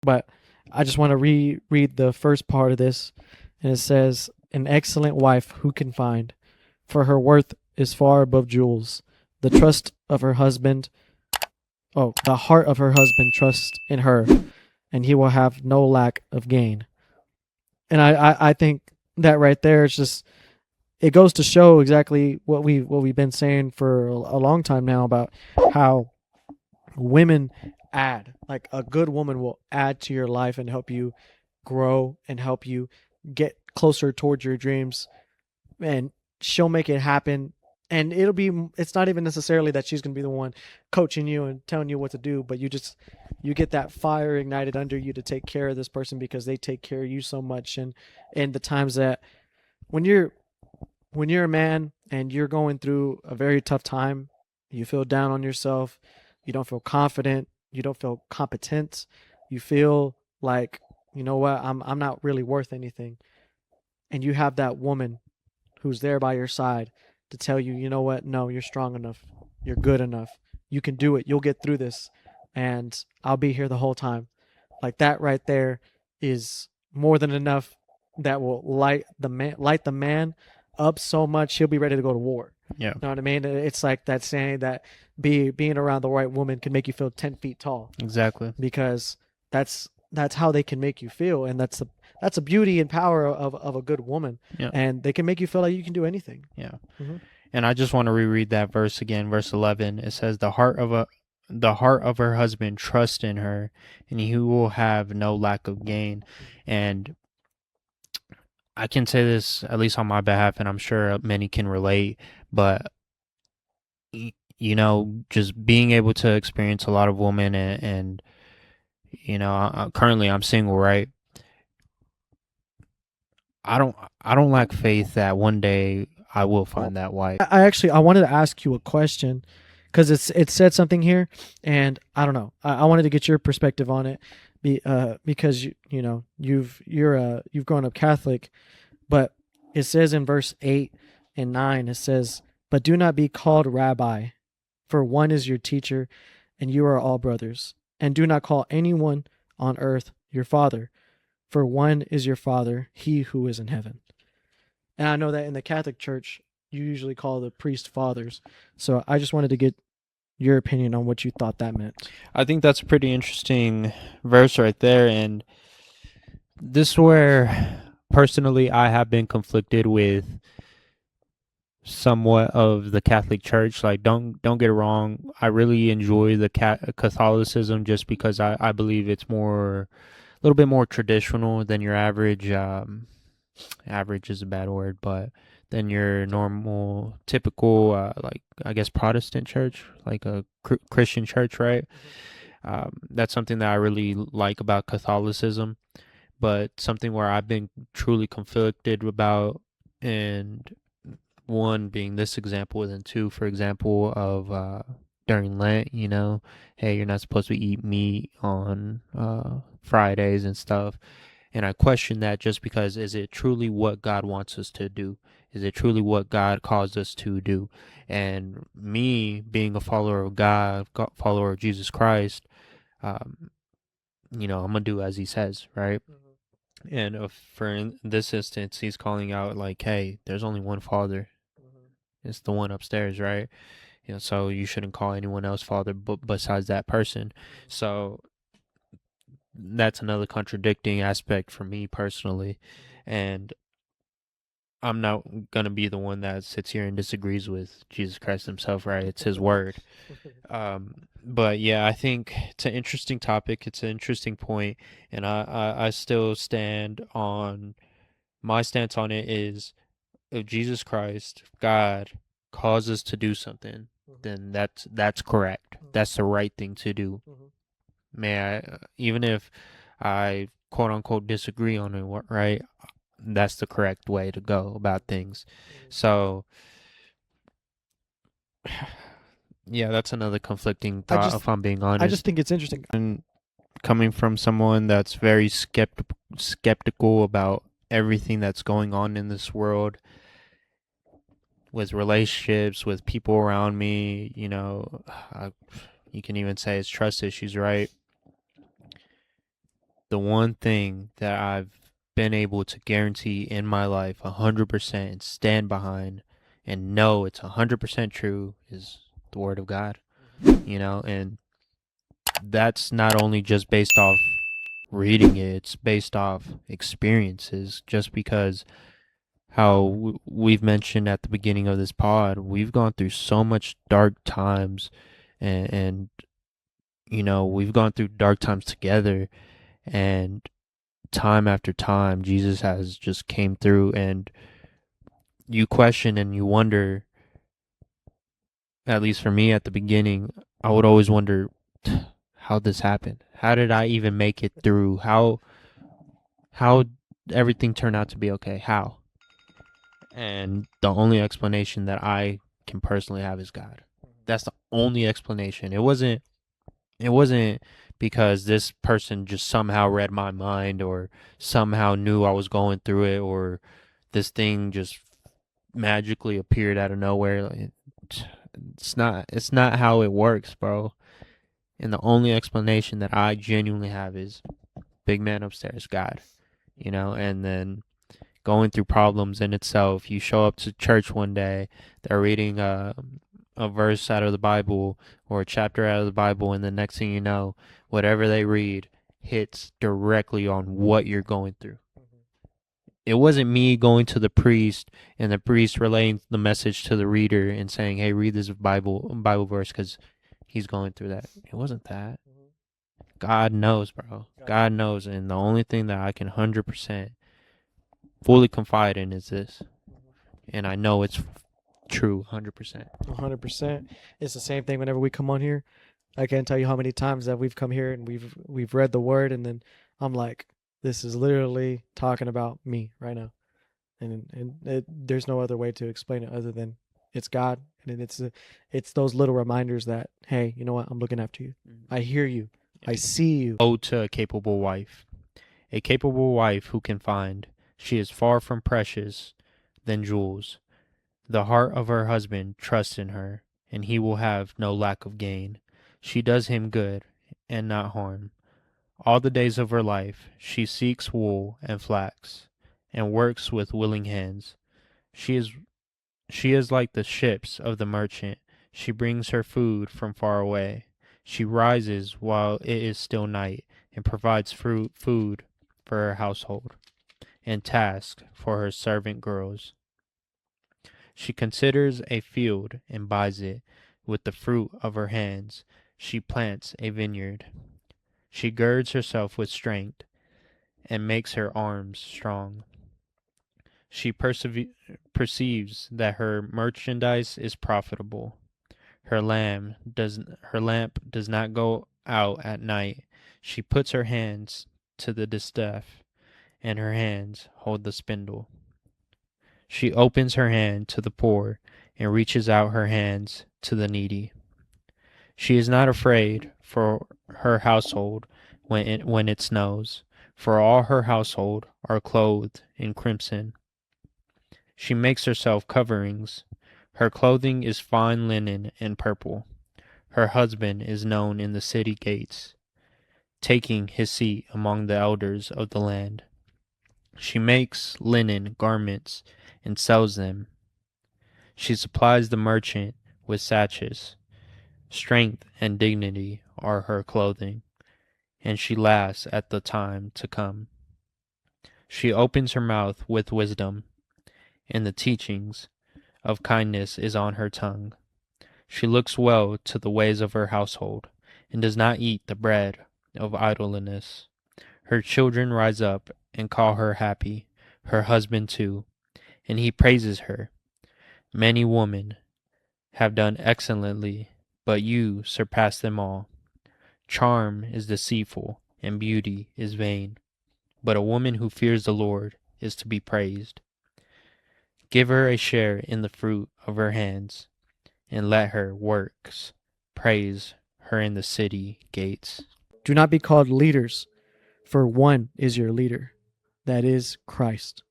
But I just want to reread the first part of this, and it says, "An excellent wife who can find, for her worth is far above jewels. The trust of her husband, the heart of her husband trusts in her, and he will have no lack of gain." And I think that right there is just, it goes to show exactly what we've been saying for a long time now about how women add, like a good woman will add to your life and help you grow and help you get closer towards your dreams, and she'll make it happen. And it's not even necessarily that she's going to be the one coaching you and telling you what to do, but you get that fire ignited under you to take care of this person because they take care of you so much. And the times that when you're a man and you're going through a very tough time, you feel down on yourself, you don't feel confident, you don't feel competent, you feel like, you know what, I'm not really worth anything. And you have that woman who's there by your side to tell you, you know what, no, you're strong enough, you're good enough, you can do it, you'll get through this, and I'll be here the whole time. Like that right there is more than enough, that will light the man up so much he'll be ready to go to war. Yeah, You know what I mean? It's like that saying that being around the right woman can make you feel 10 feet tall, exactly. because that's how they can make you feel, and that's the beauty and power of a good woman, Yeah, and they can make you feel like you can do anything. yeah. Hmm. And I just want to reread that verse again, verse 11. It says, the heart of her husband trusts in her, and he will have no lack of gain." And I can say this at least on my behalf, and I'm sure many can relate. But just being able to experience a lot of women, and currently I'm single, right? I don't lack faith that one day I will Well, find that wife. I wanted to ask you a question, because it said something here, and I don't know. I wanted to get your perspective on it, because you've grown up Catholic, but it says in verse 8 and 9, it says, "But do not be called rabbi, for one is your teacher, and you are all brothers. And do not call anyone on earth your father, for one is your Father, he who is in heaven." And I know that in the Catholic Church, you usually call the priest fathers. So I just wanted to get your opinion on what you thought that meant. I think that's a pretty interesting verse right there, and this is where personally I have been conflicted with somewhat of the Catholic Church. Like, don't get it wrong, I really enjoy the Catholicism, just because I believe it's a little bit more traditional than your average. Average is a bad word, but than your normal, typical, like, I guess, Protestant church, like a Christian church, right? That's something that I really like about Catholicism, but something where I've been truly conflicted about, and one being this example, and then two, for example, of during Lent, hey, you're not supposed to eat meat on Fridays and stuff. And I question that, just because, is it truly what God wants us to do? Is it truly what God calls us to do? And me being a follower of God, follower of Jesus Christ, um, I'm gonna do as He says, right? And for in this instance, He's calling out like, "Hey, there's only one Father. It's the one upstairs, right? So you shouldn't call anyone else Father, but besides that person." So that's another contradicting aspect for me personally, and I'm not gonna be the one that sits here and disagrees with Jesus Christ Himself, right? It's His word. But yeah, I think it's an interesting topic. It's an interesting point, and I still stand on my stance on it is, if Jesus Christ, God, calls us to do something, then that's correct. That's the right thing to do. May I, even if I quote unquote disagree on it, right? That's the correct way to go about things. So, yeah, that's another conflicting I thought, just if I'm being I just honest. think it's interesting. And coming from someone that's very skeptical about everything that's going on in this world, with relationships, with people around me, you can even say it's trust issues, right? the one thing that I've been able to guarantee in my life 100% and stand behind and know it's 100% true is the Word of God, and that's not only just based off reading it, it's based off experiences. Just because how we've mentioned at the beginning of this pod, we've gone through so much dark times, and we've gone through dark times together, and time after time Jesus has just came through, and you question and you wonder, at least for me at the beginning, I would always wonder how this happened. How did I even make it through? How everything turned out to be okay? How? And the only explanation that I can personally have is God. That's the only explanation. It wasn't because this person just somehow read my mind or somehow knew I was going through it, or this thing just magically appeared out of nowhere. It's not how it works, bro. And the only explanation that I genuinely have is big man upstairs, God. And then going through problems in itself. You show up to church one day, they're reading a verse out of the Bible or a chapter out of the Bible, and the next thing you know, whatever they read hits directly on what you're going through. It wasn't me going to the priest and the priest relaying the message to the reader and saying, "Hey, read this Bible verse because he's going through that." It wasn't that. God knows, bro. God knows, and the only thing that I can 100% fully confide in is this, and I know it's true 100%. 100%. It's the same thing whenever we come on here. I can't tell you how many times that we've come here and we've read the word, and then I'm like, this is literally talking about me right now, and there's no other way to explain it other than it's God, and it's those little reminders that, hey, you know what, I'm looking after you. I hear you. I see you. Ode to a capable wife. A capable wife who can find, she is far from precious than jewels. The heart of her husband trusts in her, and he will have no lack of gain. She does him good and not harm. All the days of her life she seeks wool and flax, and works with willing hands. She is like the ships of the merchant. She brings her food from far away. She rises while it is still night, and provides food for her household, and tasks for her servant girls. She considers a field and buys it. With the fruit of her hands she plants a vineyard. She girds herself with strength and makes her arms strong. She perceives that her merchandise is profitable. Her lamp does not go out at night. She puts her hands to the distaff, and her hands hold the spindle. She opens her hand to the poor and reaches out her hands to the needy. She is not afraid for her household when it snows, for all her household are clothed in crimson. She makes herself coverings. Her clothing is fine linen and purple. Her husband is known in the city gates, taking his seat among the elders of the land. She makes linen garments and sells them. She supplies the merchant with sachets. Strength and dignity are her clothing, and she laughs at the time to come. She opens her mouth with wisdom, and the teachings of kindness is on her tongue. She looks well to the ways of her household, and does not eat the bread of idleness. Her children rise up and call her happy, her husband too, and he praises her. Many women have done excellently, but you surpass them all. Charm is deceitful, and beauty is vain, but a woman who fears the Lord is to be praised. Give her a share in the fruit of her hands, and let her works praise her in the city gates. Do not be called leaders, for one is your leader, that is Christ.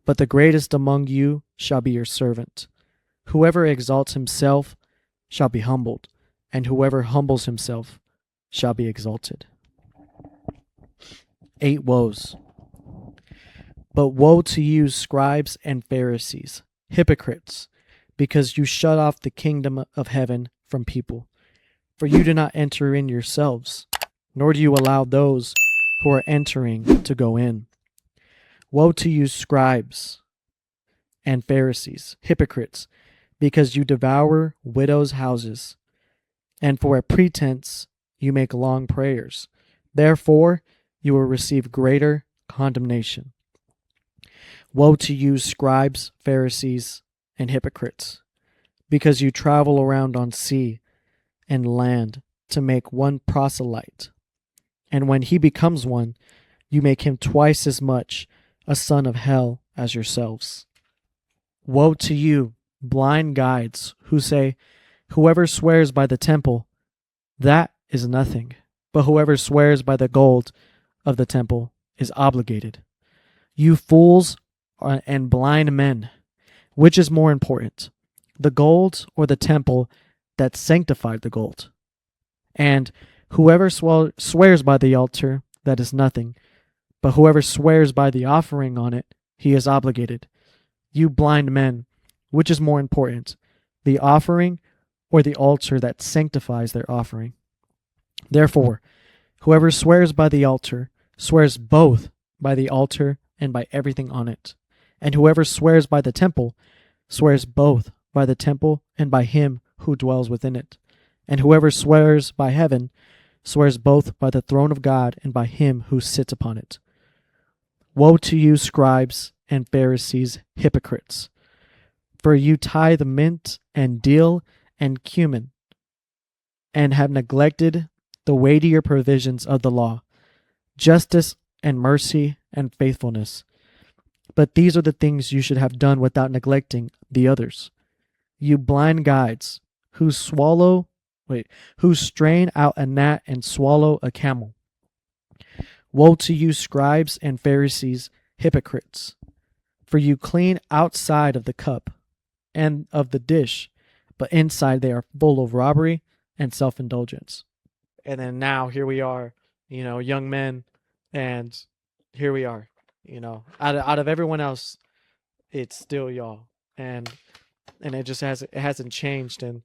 But the greatest among you shall be your servant. Whoever exalts himself shall be humbled, and whoever humbles himself shall be exalted. 8 woes. But woe to you, scribes and Pharisees, hypocrites, because you shut off the kingdom of heaven from people. For you do not enter in yourselves, nor do you allow those who are entering to go in. Woe to you, scribes and Pharisees, hypocrites, because you devour widows' houses, and for a pretense you make long prayers. Therefore you will receive greater condemnation. Woe to you, scribes, Pharisees, and hypocrites, because you travel around on sea and land to make one proselyte, and when he becomes one, you make him twice as much a son of hell as yourselves. Woe to you, blind guides, who say, whoever swears by the temple, that is nothing, but whoever swears by the gold of the temple is obligated. You fools and blind men, which is more important, the gold or the temple that sanctified the gold? And whoever swears by the altar, that is nothing, but whoever swears by the offering on it, he is obligated. You blind men, which is more important, the offering or the altar that sanctifies their offering? Therefore, whoever swears by the altar swears both by the altar and by everything on it. And whoever swears by the temple swears both by the temple and by him who dwells within it. And whoever swears by heaven swears both by the throne of God and by him who sits upon it. Woe to you, scribes and Pharisees, hypocrites! For you tithe mint and dill and cumin, and have neglected the weightier provisions of the law, justice and mercy and faithfulness. But these are the things you should have done without neglecting the others. You blind guides, who strain out a gnat and swallow a camel. Woe to you, scribes and Pharisees, hypocrites! For you clean outside of the cup and of the dish, but inside they are full of robbery and self-indulgence. And then now here we are, young men, and here we are, out of everyone else, it's still y'all, and it just hasn't changed, and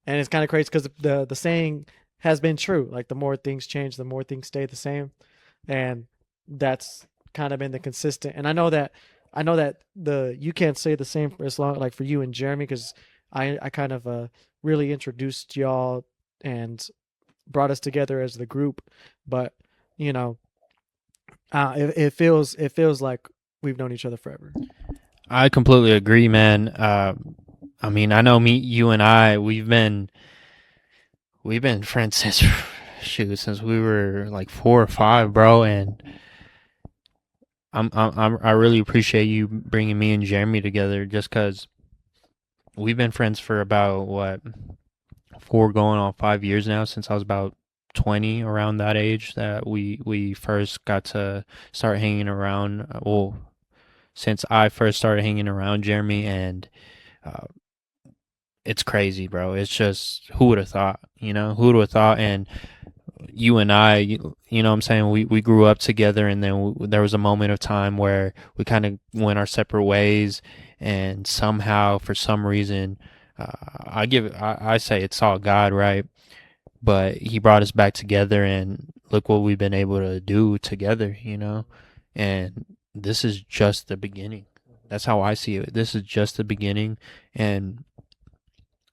it's kind of crazy because the saying has been true, like the more things change, the more things stay the same, and that's kind of been the consistent. And I know that you can't say the same for as long, like for you and Jeremy, because I kind of really introduced y'all and brought us together as the group, but it feels like we've known each other forever. I completely agree, man. I mean, I know you and I, we've been friends since since we were like 4 or 5, bro. And I really appreciate you bringing me and Jeremy together, just because we've been friends for about 4 going on 5 years now, since I was about 20, around that age that we first got to start hanging around. Well, since I first started hanging around Jeremy, and it's crazy, bro. It's just, who would have thought, who would have thought? And you and I, you know what I'm saying, we grew up together, and then there was a moment of time where we kind of went our separate ways, and somehow, for some reason, I say it's all God, right? But he brought us back together, and look what we've been able to do together, and this is just the beginning. That's how I see it. This is just the beginning, and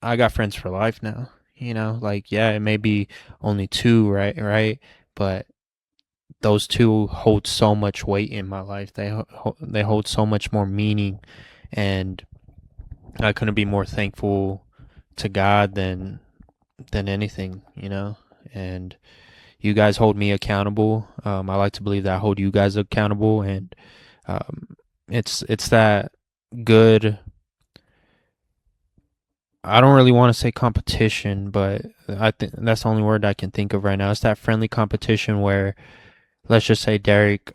I got friends for life now. Like, yeah, it may be only 2, right? But those 2 hold so much weight in my life. They hold so much more meaning, and I couldn't be more thankful to God than anything, And you guys hold me accountable. I like to believe that I hold you guys accountable, and it's that good. I don't really want to say competition, but I think that's the only word I can think of right now. It's that friendly competition where, let's just say, Derek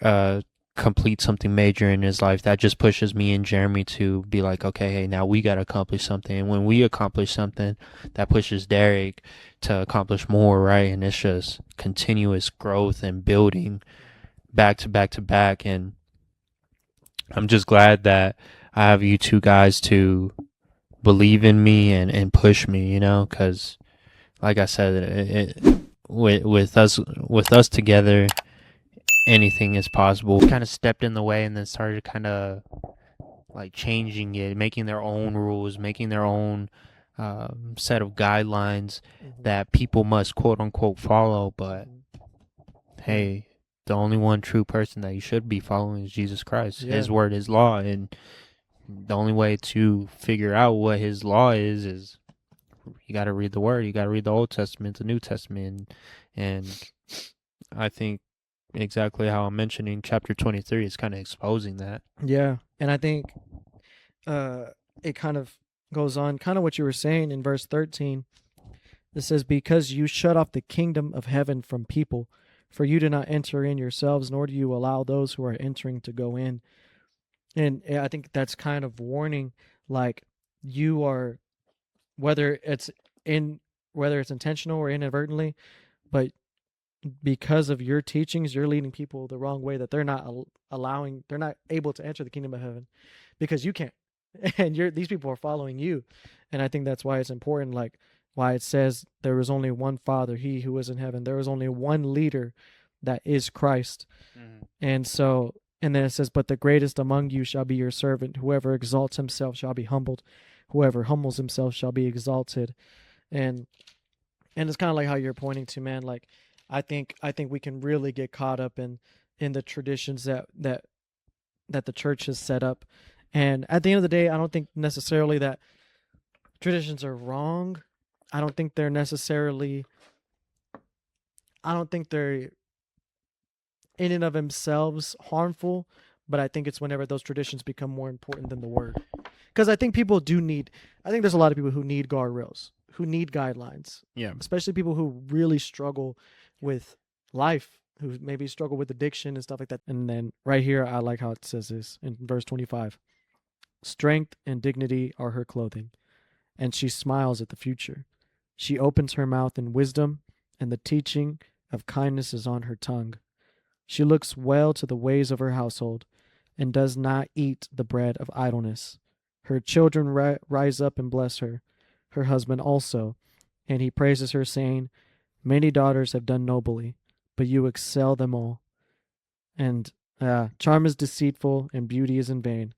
completes something major in his life. That just pushes me and Jeremy to be like, okay, hey, now we got to accomplish something. And when we accomplish something, that pushes Derek to accomplish more, right? And it's just continuous growth and building. back to back to back, and I'm just glad that I have you two guys to believe in me and push me, because like I said, with us together, anything is possible. Kind of stepped in the way and then started kind of like changing it, making their own rules, making their own set of guidelines that people must quote unquote follow. But hey, the only one true person that you should be following is Jesus Christ. Yeah. His word, His law, and the only way to figure out what His law is you got to read the Word. You got to read the Old Testament, the New Testament, and I think exactly how I'm mentioning chapter 23 is kind of exposing that. Yeah, and I think it kind of goes on, kind of what you were saying in verse 13. It says, "Because you shut off the kingdom of heaven from people, for you do not enter in yourselves, nor do you allow those who are entering to go in." And I think that's kind of warning, like you are, whether it's whether it's intentional or inadvertently, but because of your teachings, you're leading people the wrong way, that they're not they're not able to enter the kingdom of heaven because you can't, and these people are following you. And I think that's why it's important, like why it says there was only one Father, He who is in heaven. There was only one leader, that is Christ. And so, and then it says, "But the greatest among you shall be your servant. Whoever exalts himself shall be humbled. Whoever humbles himself shall be exalted." And it's kind of like how you're pointing to, man. Like, I think we can really get caught up in the traditions that the church has set up. And at the end of the day, I don't think necessarily that traditions are wrong. I don't think they're in and of themselves harmful, but I think it's whenever those traditions become more important than the word. Because I think I think there's a lot of people who need guardrails, who need guidelines. Yeah. Especially people who really struggle with life, who maybe struggle with addiction and stuff like that. And then right here, I like how it says this in verse 25. "Strength and dignity are her clothing, and she smiles at the future. She opens her mouth in wisdom, and the teaching of kindness is on her tongue. She looks well to the ways of her household, and does not eat the bread of idleness. Her children rise up and bless her, her husband also, and he praises her, saying, Many daughters have done nobly, but you excel them all. And charm is deceitful, and beauty is in vain.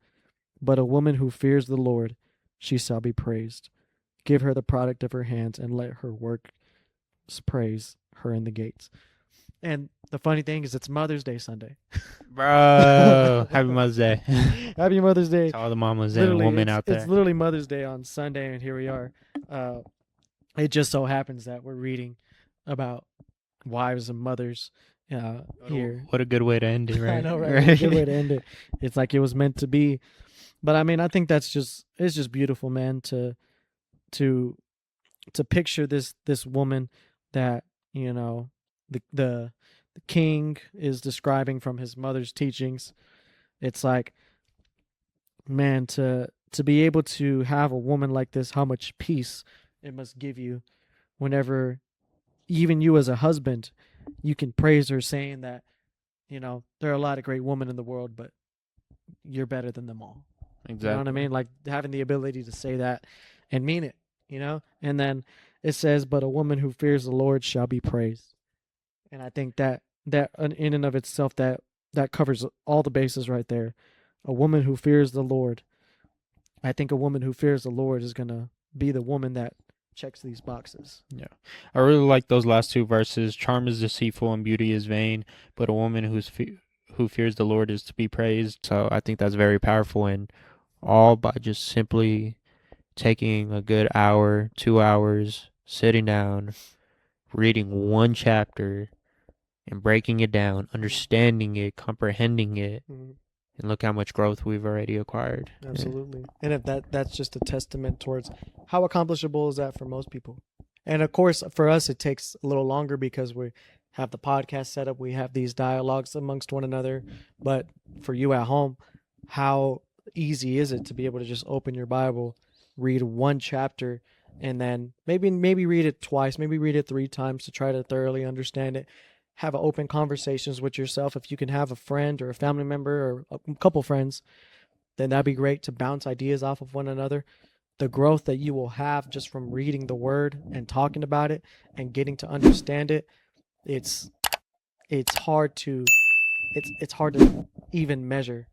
But a woman who fears the Lord, she shall be praised. Give her the product of her hands, and let her works praise her in the gates." And the funny thing is, it's Mother's Day Sunday. Bro, happy Mother's Day. Happy Mother's Day To all the mamas and women out there. It's literally Mother's Day on Sunday, and here we are. It just so happens that we're reading about wives and mothers here. What a good way to end it, right? I know, right? A good way to end it. It's like it was meant to be. But I mean, I think it's just beautiful, man, to picture this woman that, the king is describing from his mother's teachings. It's like, man, to be able to have a woman like this, how much peace it must give you whenever even you as a husband, you can praise her, saying that, there are a lot of great women in the world, but you're better than them all. Exactly. You know what I mean? Like having the ability to say that and mean it, And then it says, "But a woman who fears the Lord shall be praised." And I think that in and of itself, that covers all the bases right there. A woman who fears the Lord. I think a woman who fears the Lord is going to be the woman that checks these boxes. Yeah. I really like those last two verses. Charm is deceitful and beauty is vain, but a woman who fears the Lord is to be praised. So I think that's very powerful, and all by just simply taking a good hour, 2 hours, sitting down, reading one chapter and breaking it down, understanding it, comprehending it. And look how much growth we've already acquired. Absolutely. Yeah. And if that's just a testament towards how accomplishable is that for most people. And of course, for us, it takes a little longer because we have the podcast set up. We have these dialogues amongst one another. But for you at home, how easy is it to be able to just open your Bible, read one chapter, and then maybe read it twice, maybe read it 3 times to try to thoroughly understand it. have open conversations with yourself. If you can have a friend or a family member or a couple friends, then that'd be great to bounce ideas off of one another. The growth that you will have just from reading the word and talking about it and getting to understand it, it's it's hard to it's hard to even measure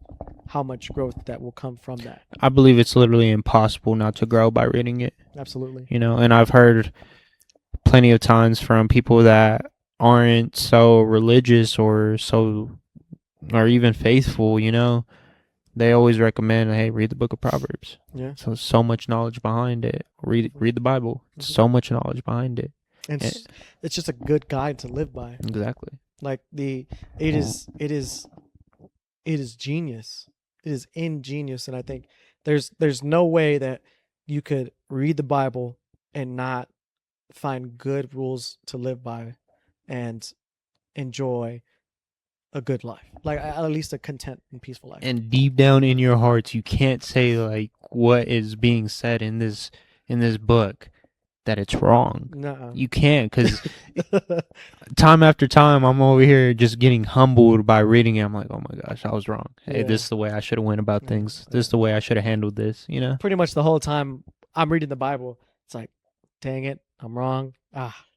how much growth that will come from that. I believe it's literally impossible not to grow by reading it. Absolutely. You know, and I've heard plenty of times from people that aren't so religious or even faithful, you know, they always recommend, hey, read the book of Proverbs. Yeah. So much knowledge behind it. Read the Bible. So much knowledge behind it. And it's just a good guide to live by. Exactly. Like it is genius. It is ingenious, and I think there's no way that you could read the Bible and not find good rules to live by and enjoy a good life, like at least a content and peaceful life. And deep down in your hearts, you can't say like what is being said in this book that it's wrong. No, you can't, because time after time I'm over here just getting humbled by reading it. I'm like, oh my gosh, I was wrong. Hey, this is the way I should have went about things. This is the way I should have handled this, you know. Pretty much the whole time I'm reading the Bible, it's like, dang it, I'm wrong.